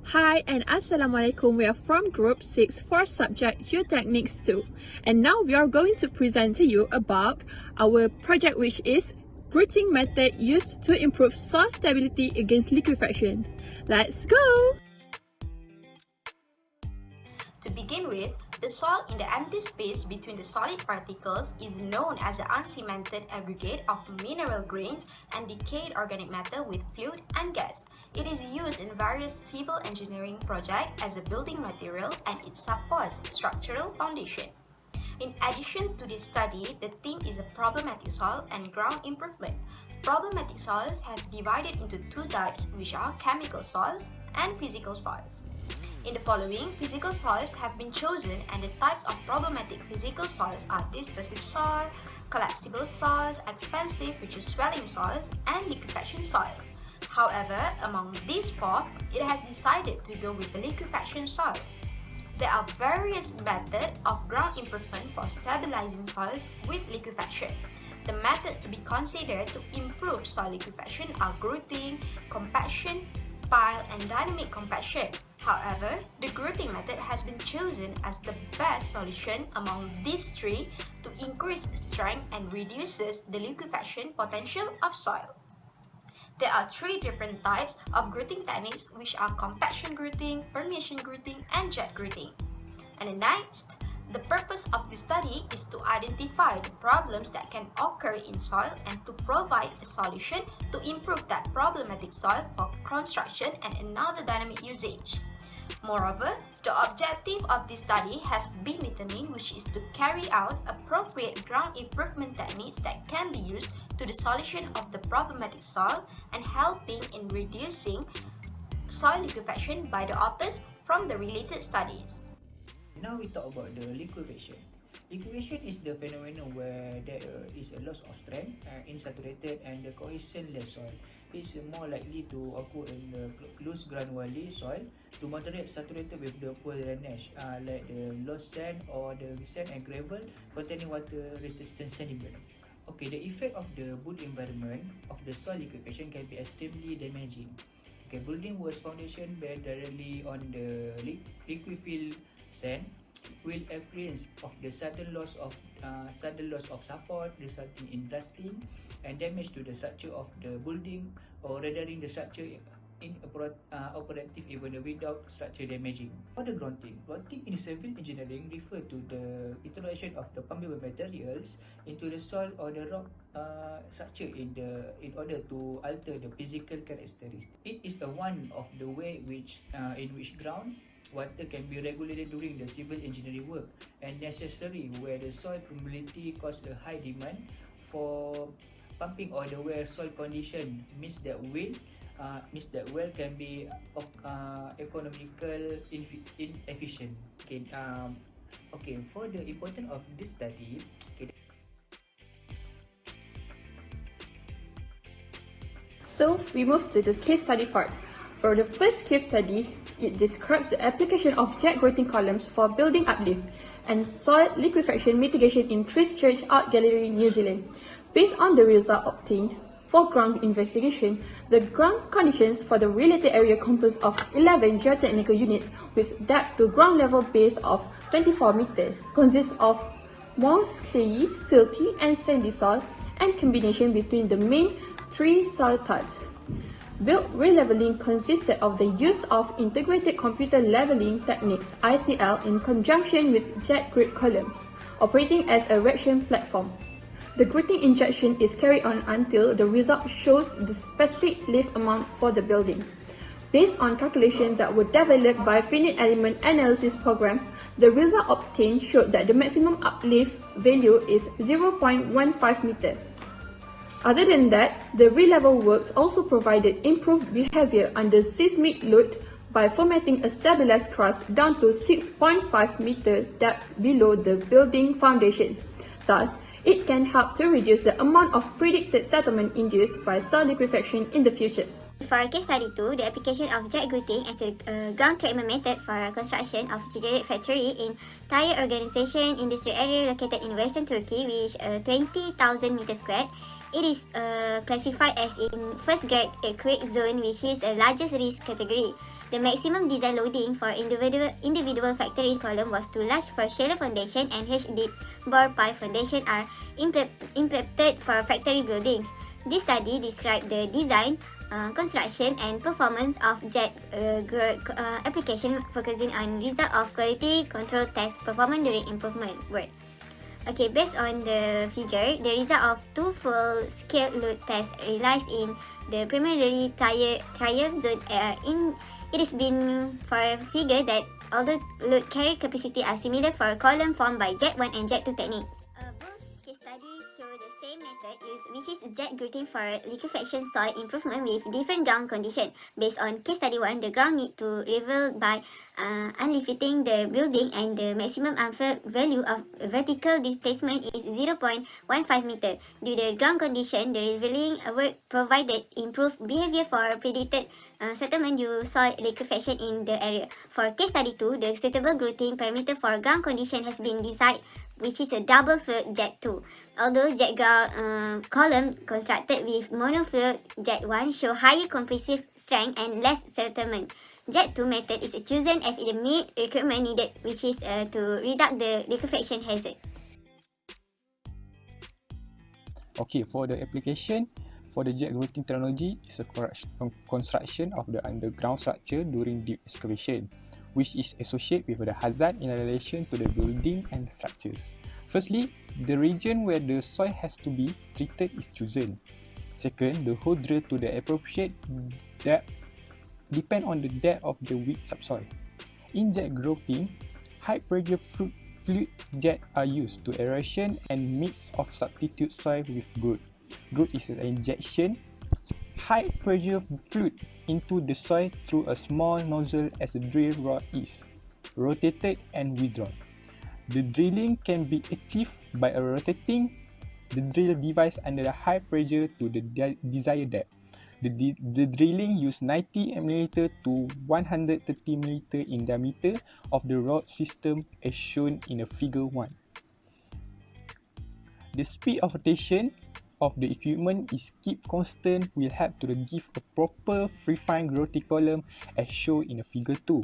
Hi and Assalamualaikum. We are from Group 6 for subject Geotechnics 2. And now we are going to present to you about our project, which is grouting method used to improve soil stability against liquefaction. Let's go! To begin with, the soil in the empty space between the solid particles is known as the uncemented aggregate of mineral grains and decayed organic matter with fluid and gas. It is used in various civil engineering projects as a building material and it supports structural foundation. In addition to this study, the theme is a problematic soil and ground improvement. Problematic soils have divided into two types, which are chemical soils and physical soils. In the following, physical soils have been chosen, and the types of problematic physical soils are dispersive soil, collapsible soils, expansive, which is swelling soils, and liquefaction soils. However, among these four, it has decided to go with the liquefaction soils. There are various methods of ground improvement for stabilizing soils with liquefaction. The methods to be considered to improve soil liquefaction are grouting, compaction, pile, and dynamic compaction. However, the grouting method has been chosen as the best solution among these three to increase strength and reduces the liquefaction potential of soil. There are three different types of grouting techniques, which are compaction grouting, permeation grouting, and jet grouting. And next, the purpose of this study is to identify the problems that can occur in soil and to provide a solution to improve that problematic soil for construction and another dynamic usage. Moreover, the objective of this study has been determined, which is to carry out appropriate ground improvement techniques that can be used to the solution of the problematic soil and helping in reducing soil liquefaction by the authors from the related studies. Now we talk about the liquefaction. Liquefaction is the phenomenon where there is a loss of strength in saturated and the cohesionless soil. It's more likely to occur in the loose granularly soil to moderate saturated with the poor drainage, like the lost sand or the sand and gravel containing water resistant sediment. Okay, the effect of the wood environment of the soil liquefaction can be extremely damaging. Okay, building worse foundation based directly on the liquefied sand will experience of the sudden loss of support, resulting in rusting and damage to the structure of the building, or rendering the structure inoperative even without structure damaging. For the grouting in civil engineering refer to the introduction of the pumpable materials into the soil or the rock structure in order to alter the physical characteristics. It is one of the way in which ground water can be regulated during the civil engineering work and necessary where the soil permeability causes a high demand for pumping, or the where soil condition means that well can be economical inefficient. Okay, for the importance of this study, So we move to the case study part. For the first case study, it describes the application of jet grouting columns for building uplift and soil liquefaction mitigation in Christchurch Art Gallery, New Zealand. Based on the result obtained for ground investigation, the ground conditions for the related area composed of 11 geotechnical units with depth to ground level base of 24 meters, consists of moist, clayey, silty, and sandy soil, and combination between the main three soil types. Build releveling consisted of the use of integrated computer leveling techniques (ICL) in conjunction with jet group columns, operating as a reaction platform. The grouting injection is carried on until the result shows the specific lift amount for the building. Based on calculations that were developed by finite element analysis program, the result obtained showed that the maximum uplift value is 0.15 meter. Other than that, the re-level works also provided improved behavior under seismic load by formatting a stabilized crust down to 6.5 meter depth below the building foundations. Thus, it can help to reduce the amount of predicted settlement induced by soil liquefaction in the future. For case study 2, the application of jet grouting as a ground treatment method for construction of cigarette factory in tire organization industrial area located in western Turkey, which 20,000 meters squared. It is classified as in first grade earthquake zone, which is a largest risk category. The maximum design loading for individual factory column was too large for shallow foundation, and H-deep bore pipe foundation are implemented for factory buildings. This study described the design, construction and performance of jet application, focusing on result of quality control test performance during improvement work. Okay, based on the figure, the result of two full-scale load tests realized in the preliminary trial zone it has been for figure that although load carry capacity are similar for column formed by Jet 1 and Jet 2 technique. Both case studies show the same method used, which is jet grouting for liquefaction soil improvement with different ground condition. Based on case study 1, the ground need to reveal by unlifting the building, and the maximum unfilled value of vertical displacement is 0.15 meter. Due to ground condition, the revealing work provided improved behavior for predicted settlement due soil liquefaction in the area. For case study 2, the suitable grouting parameter for ground condition has been decided, which is a double filled jet 2. Although jet ground column constructed with monofilled jet 1 show higher compressive strength and less settlement, jet 2 method is chosen as it meet requirement needed, which is to reduce the liquefaction hazard. Okay, for the application for the jet grouting technology is a construction of the underground structure during deep excavation, which is associated with the hazard in relation to the building and structures. Firstly, the region where the soil has to be treated is chosen. Second, the hole drilled to the appropriate depth depend on the depth of the weak subsoil. In jet grouting, high pressure fluid jet are used to aeration and mix of substitute soil with grout. Grout is an injection high pressure fluid into the soil through a small nozzle as a drill rod is rotated and withdrawn. The drilling can be achieved by rotating the drill device under high pressure to the desired depth. The drilling uses 90 mm to 130 mm in diameter of the rod system as shown in figure 1. The speed of rotation of the equipment is kept constant will help to give a proper free-fine grouting column as shown in figure 2.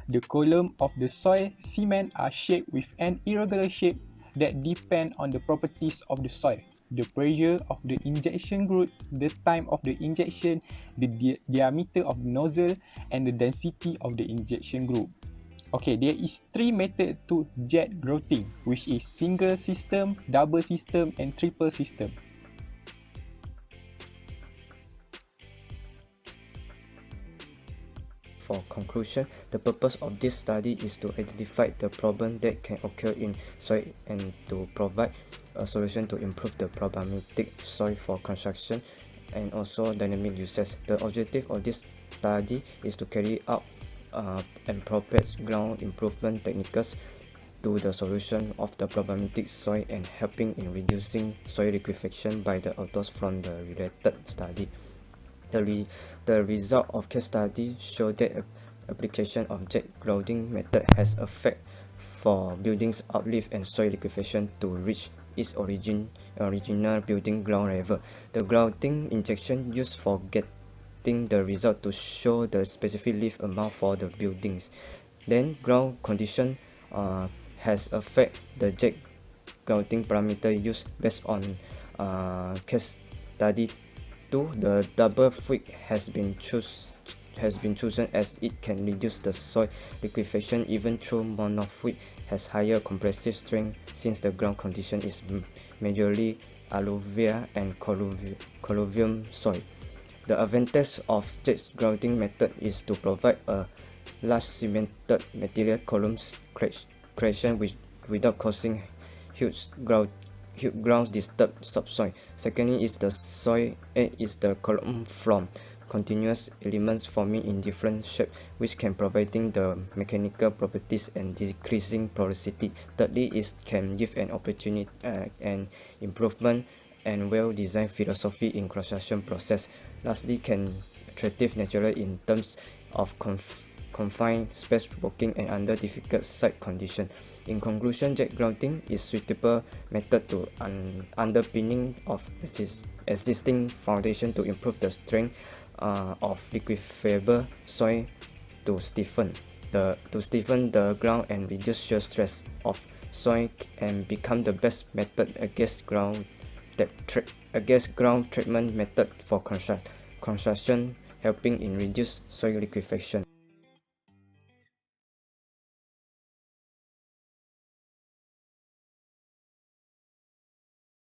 The column of the soil cement are shaped with an irregular shape that depend on the properties of the soil, the pressure of the injection grout, the time of the injection, the diameter of the nozzle, and the density of the injection grout. Okay, there is 3 methods to jet grouting, which is single system, double system, and triple system. For conclusion, the purpose of this study is to identify the problem that can occur in soil and to provide a solution to improve the problematic soil for construction and also dynamic uses. The objective of this study is to carry out appropriate ground improvement techniques to the solution of the problematic soil and helping in reducing soil liquefaction by the authors from the related study. The result of case study show that application of jet grouting method has effect for buildings uplift and soil liquefaction to reach its original building ground level. The grouting injection used for getting the result to show the specific lift amount for the buildings. Then ground condition has affect the jet grouting parameter used based on case study 2. The double fluid has been chosen as it can reduce the soil liquefaction even though monofluid has higher compressive strength since the ground condition is majorly alluvial and colluvium soil. The advantage of jet grouting method is to provide a large cemented material columns creation without causing huge ground disturb subsoil. Secondly is the soil is the column from continuous elements forming in different shape which can providing the mechanical properties and decreasing porosity. Thirdly is can give an opportunity and improvement and well-designed philosophy in construction process. Lastly can attractive natural in terms of confined space working and under difficult site conditions. In conclusion, jet grouting is suitable method to underpinning of existing foundation to improve the strength of liquefiable soil to stiffen the ground and reduce shear stress of soil and become the best method against ground treatment method for construction, helping in reduce soil liquefaction.